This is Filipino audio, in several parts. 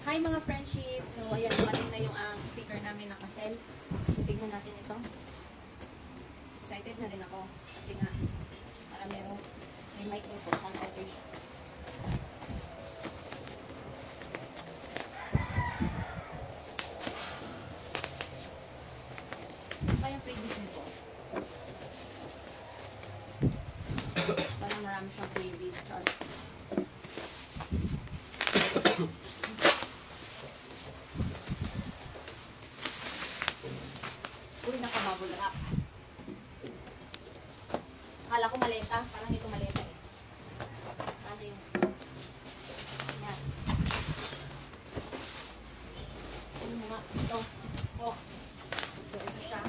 Hi mga friendship! So ayan, dumating na yung speaker namin nakasell. So tignan natin ito. Excited na rin ako. Kasi nga, para may mic dito. Sound better siya. Ano pa yung freebies nito? Sana marami siyang freebies. Uy, nakabubble wrap. Akala ko maleta. Parang ito maleta eh. Sana yung... Yan. Ano mo nga? Ito. Oh. So, ito siya.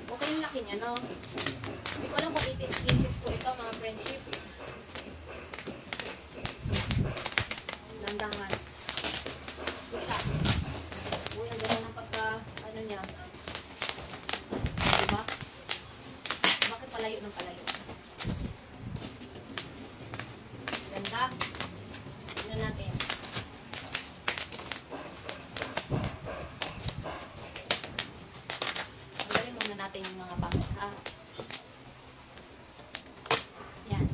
Okay yung laki niya, no? Hindi ko alam kung 18 inches po ito, mga friendship. Landangan. Ito siya. Uy, ang ganda ng pagka, ano niya. Diba? Bakit palayo ng palayo? Ganda. Tignan natin. Tanggalin muna natin yung mga box, ha? Yan.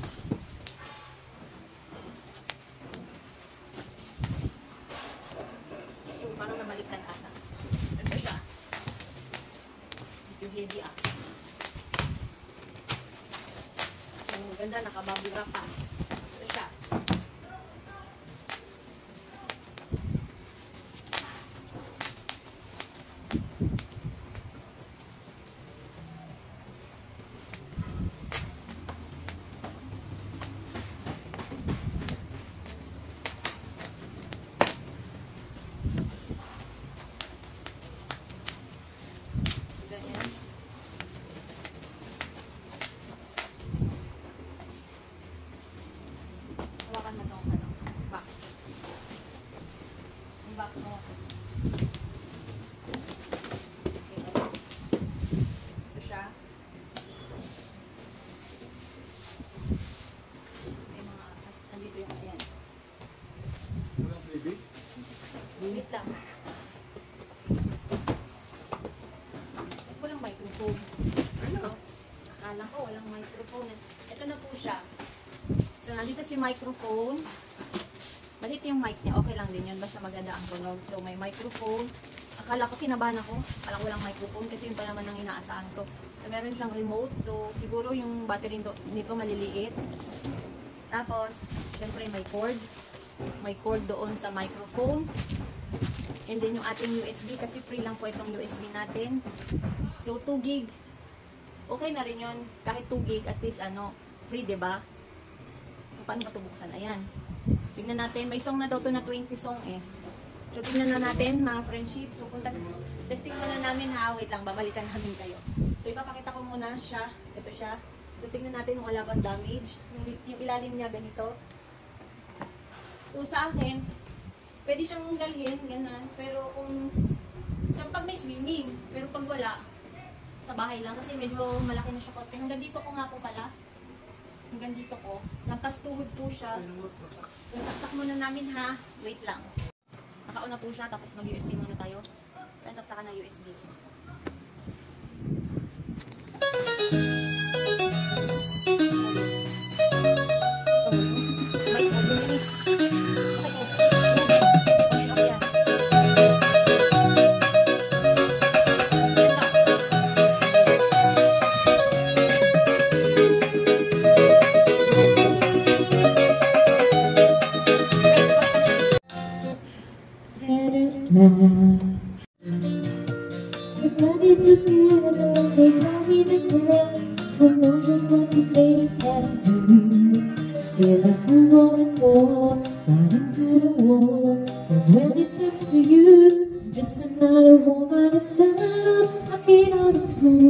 So, parang nabaliktad ata. Ito siya. Yung heavy up. Ang ganda, nakabubble wrap pa. Ito siya. Ganyan. Hawakan mo itong box. Yung box mo. Okay. Ito siya. May mga, andito yung ayan. Walang freebies? Wait lang. Walang microphone. Ano? Akala ko walang microphone. Ito na po siya. So, nandito si microphone. Maliit yung mic niya. Okay lang din yun. Basta maganda ang tunog. So, may microphone. Akala ko kinabahan ako. Akala ko walang microphone kasi yun pa naman ang inaasahan ko. So, meron siyang remote. So, siguro yung battery nito maliliit. Tapos, syempre may cord. May cord doon sa microphone. And then yung ating USB kasi free lang po itong USB natin. So 2 gig. Okay na rin yun. Kahit 2 gig at least free, 'di ba? So paano ba 'to buksan? Ayan. Tingnan natin, may song na daw to na 20 song eh. So tingnan na natin mga friendship. So testing muna namin ha. Wait lang, babalikan namin kayo. So ipapakita ko muna siya. Ito siya. So tingnan natin kung wala bang damage. Yung ilalim niya ganito. So sa akin, pwede siyang dalhin, ganun. Pero kung, pag may swimming, pero pag wala, sa bahay lang. Kasi medyo malaki na siya konti. Hanggang dito ko nga po pala. Hanggang dito ko. Lampas tuhod po siya. So, saksak muna namin ha. Wait lang. Nakauna po siya, tapos mag-USB muna tayo. Saan saksakan ng USB? If I get together, they call me the girl who knows just what to say and do. Still I feel rolling forward, running to the wall. 'Cause when it comes to you, just another woman in love, I get on its moon.